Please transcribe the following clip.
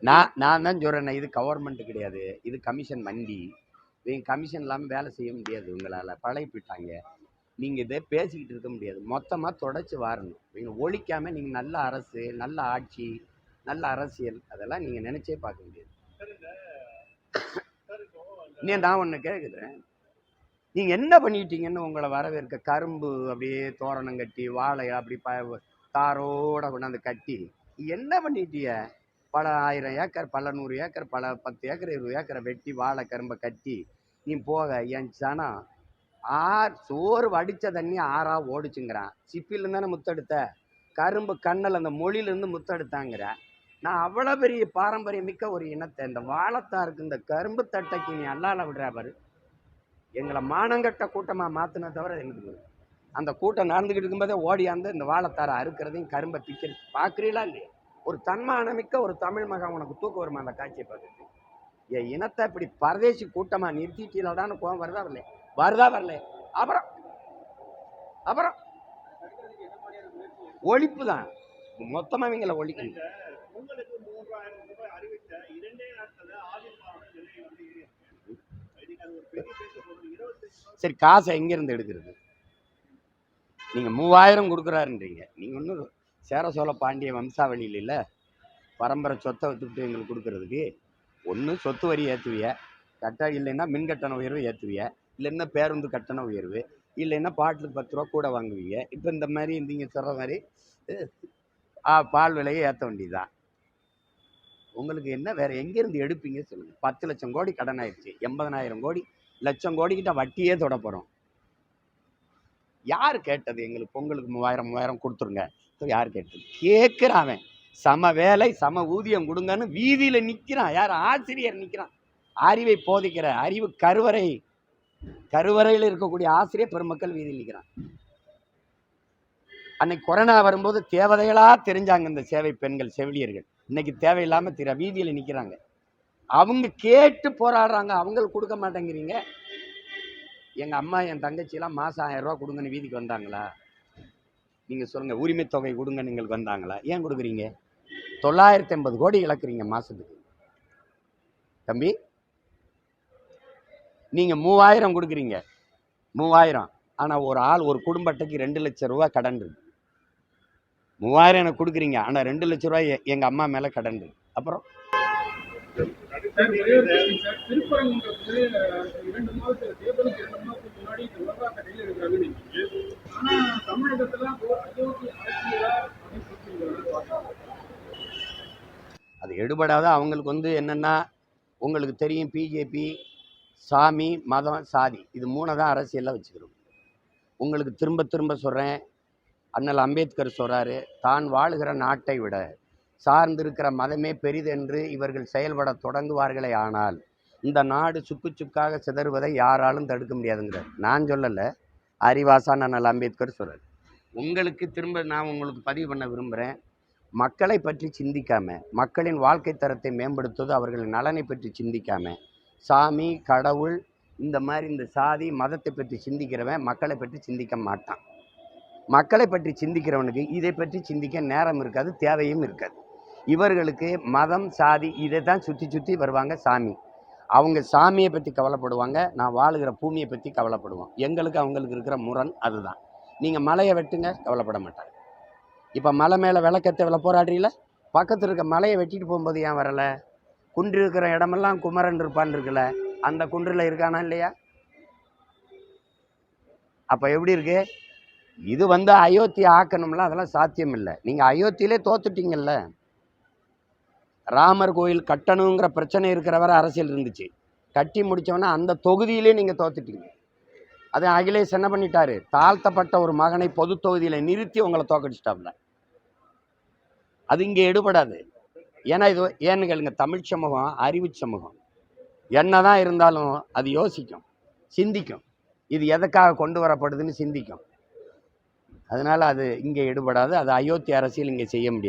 நான் தான் சொல்றேன், இது கவர்மெண்ட் கிடையாது, இது கமிஷன் மண்டி. இவங்க கமிஷன் இல்லாமல் வேலை செய்ய முடியாது, உங்களால் பழகி போயிட்டாங்க. நீங்கள் இதே பேசிக்கிட்டு இருக்க முடியாது, மொத்தமாக தொடச்சி வாரணும். நீங்கள் ஒழிக்காமல் நீங்கள் நல்ல அரசு, நல்ல ஆட்சி, நல்ல அரசியல் அதெல்லாம் நீங்கள் நினச்சே பார்க்க முடியாது. நான் ஒன்று கேட்குறேன், நீங்கள் என்ன பண்ணிட்டீங்கன்னு உங்களை வரவேற்க கரும்பு அப்படியே தோரணம் கட்டி வாழை அப்படி தாரோட கொண்டாந்து கட்டி என்ன பண்ணிட்டிய? பல 1000 ஏக்கர், பல 100 ஏக்கர், பல 10 ஏக்கர், 20 ஏக்கரை வெட்டி வாழை கரும்பை கட்டி நீ போக என் சனம் சோறு வடித்த தண்ணி ஆறா ஓடிச்சுங்கிறான். சிப்பிலேருந்து தானே முத்தெடுத்த, கரும்பு கண்ணல் அந்த மொழியிலேருந்து முத்தெடுத்தாங்கிற. நான் அவ்வளோ பெரிய பாரம்பரியம் மிக்க ஒரு இனத்தை இந்த வாழைத்தாருக்கு இந்த கரும்பு தட்டைக்கு நீ அல்லால விடுறா பாரு. எங்களை மானங்கட்ட கூட்டமாக மாற்றின தவிர எனக்கு அந்த கூட்டம் நடந்துக்கிட்டு இருக்கும்போதே ஓடியாந்து இந்த வாழைத்தாரை அறுக்கிறதையும் கரும்பை பிக்கிறது பார்க்குறீங்களா இல்லையா? ஒரு தன்மானமிக்க ஒரு தமிழ் மகன் உனக்கு தூக்கம் வருமா அந்த காட்சியை பார்த்துட்டு? என் இனத்தை இப்படி பரதேசி கூட்டமாக நிறுத்திட்டீங்களான்னு கோவம் வருதா வரல? வரல. அப்புறம் ஒழிப்பு தான், மொத்தமாக இவங்களை ஒழிக்கணும். சரி, காசை எங்கேருந்து எடுக்கிறது? நீங்கள் 3000 கொடுக்குறாருன்றீங்க. நீங்கள் ஒன்றும் சேர சோழ பாண்டிய வம்சாவளியில் இல்லை, பரம்பரை சொத்தை வித்துட்டு எங்களுக்கு கொடுக்கறதுக்கு. ஒன்று சொத்து வரி ஏற்றுவிய, இல்லைன்னா மின் கட்டண உயர்வு ஏற்றுவிய, இல்லைன்னா பேருந்து கட்டண உயர்வு, இல்லைன்னா பாட்டிலுக்கு 10 ரூபா கூட வாங்குவீங்க. இப்போ இந்த மாதிரி நீங்கள் சொல்கிற மாதிரி பால் விலையை ஏற்ற வேண்டியதுதான். உங்களுக்கு என்ன வேறு எங்கேருந்து எடுப்பீங்க சொல்லுங்கள்? 10 லட்சம் கோடி கடன் ஆயிடுச்சு, 80,000 கோடி, லட்சம் கோடிக்கிட்ட வட்டியே தொட போகிறோம். யார் கேட்டது எங்களுக்கு பொங்கலுக்கு 3000 கொடுத்துருங்க? யார் கேட்டது? கேட்குறான் சம வேலை சம ஊதியம் கொடுங்கன்னு வீதியில் நிற்கிறான். யார்? ஆசிரியர் நிற்கிறான். அறிவை போதிக்கிற அறிவு கருவறையில் இருக்கக்கூடிய ஆசிரியர் பெருமக்கள் வீதியில் நிற்கிறான். அன்னைக்கு கொரோனா வரும்போது தேவதைகளாக தெரிஞ்சாங்க இந்த சேவை பெண்கள், செவிலியர்கள். இன்னைக்கு தேவையில்லாமல் வீதியில் நிற்கிறாங்க. அவங்க கேட்டு போராடுறாங்க, அவங்களுக்கு கொடுக்க மாட்டேங்கிறீங்க. எங்கள் அம்மா என் தங்கச்சியெல்லாம் மாதம் 1000 ரூபா கொடுங்கன்னு வீதிக்கு வந்தாங்களா? நீங்கள் சொல்லுங்கள். உரிமை தொகை கொடுங்க நீங்கள் வந்தாங்களா? ஏன் கொடுக்குறீங்க? 950 கோடி இழக்கிறீங்க மாதத்துக்கு. தம்பி, நீங்கள் 3000 கொடுக்குறீங்க, 3000. ஆனால் ஒரு ஆள் ஒரு குடும்ப அட்டைக்கு 2 லட்சம் ரூபா கடன் இருக்கு. 3000 எனக்கு கொடுக்குறீங்க, ஆனால் 2 லட்சம் ரூபாய் எங்கள் அம்மா மேலே கடன் இருக்கு. அப்புறம் அது எடுபடாத. அவங்களுக்கு என்னென்னா, உங்களுக்கு தெரியும், பிஜேபி சாமி மதம் சாதி இது 3 தான் அரசியலில் வச்சுக்கிறோம். உங்களுக்கு திரும்ப திரும்ப சொல்கிறேன், அண்ணல் அம்பேத்கர் சொல்கிறாரு, தான் வாழுகிற நாட்டை விட சார்ந்திருக்கிற மதமே பெரிதென்று இவர்கள் செயல்பட தொடங்குவார்களே ஆனால் இந்த நாடு சுக்கு சுக்காக சிதறுவதை யாராலும் தடுக்க முடியாதுங்கிறார். நான் சொல்லலை, அறிவாசான் அண்ணல் அம்பேத்கர் சொல்கிறார். உங்களுக்கு திரும்ப நான் உங்களுக்கு பதிவு பண்ண விரும்புகிறேன், மக்களை பற்றி சிந்திக்காமல், மக்களின் வாழ்க்கை தரத்தை மேம்படுத்துவது அவர்களின் நலனை பற்றி சிந்திக்காமல், சாமி கடவுள் இந்த மாதிரி இந்த சாதி மதத்தை பற்றி சிந்திக்கிறவன் மக்களை பற்றி சிந்திக்க மாட்டான். மக்களை பற்றி சிந்திக்கிறவனுக்கு இதை பற்றி சிந்திக்க நேரம் இருக்காது, தேவையும் இருக்காது. இவர்களுக்கு மதம் சாதி இதை தான் சுற்றி சுற்றி வருவாங்க. சாமி அவங்க சாமியை பற்றி கவலைப்படுவாங்க, நான் வாழுகிற பூமியை பற்றி கவலைப்படுவோம். எங்களுக்கு அவங்களுக்கு இருக்கிற முரண் அதுதான். நீங்கள் மலையை வெட்டுங்க, கவலைப்பட மாட்டாங்க. இப்போ மலை மேலே விளக்கத்தை எவ்வளோ போராடுறீங்கள, பக்கத்தில் இருக்க மலையை வெட்டிட்டு போகும்போது ஏன் வரலை? குன்று இருக்கிற இடமெல்லாம் குமரன் இருப்பான்னு இருக்குல்ல, அந்த குன்றில் இருக்கானா இல்லையா? அப்போ எப்படி இருக்கு இது? அயோத்தி ஆக்கணும்ல, அதெல்லாம் சாத்தியம் இல்லை. நீங்கள் அயோத்தியிலே தோத்துட்டீங்கல்ல. ராமர் கோயில் கட்டணுங்கிற பிரச்சனை இருக்கிறவரை அரசியல் இருந்துச்சு, கட்டி முடித்தவொன்னே அந்த தொகுதியிலே நீங்கள் தோத்துட்டீங்க. அது அகிலேஷ் என்ன பண்ணிட்டாரு? தாழ்த்தப்பட்ட ஒரு மகனை பொது தொகுதியில் நிறுத்தி உங்களை தோக்கடிச்சிட்டாப்ல. அது இங்கே எடுபடாது. ஏன்னா இது ஏன்னு கேளுங்க, தமிழ் சமூகம் அறிவு சமூகம். என்னதான் இருந்தாலும் அது யோசிக்கும், சிந்திக்கும், இது எதுக்காக கொண்டு வரப்படுதுன்னு சிந்திக்கும். அதனால அது இங்கே எடுபடாது. அது அயோத்தி அரசியல் இங்கே செய்ய முடியாது.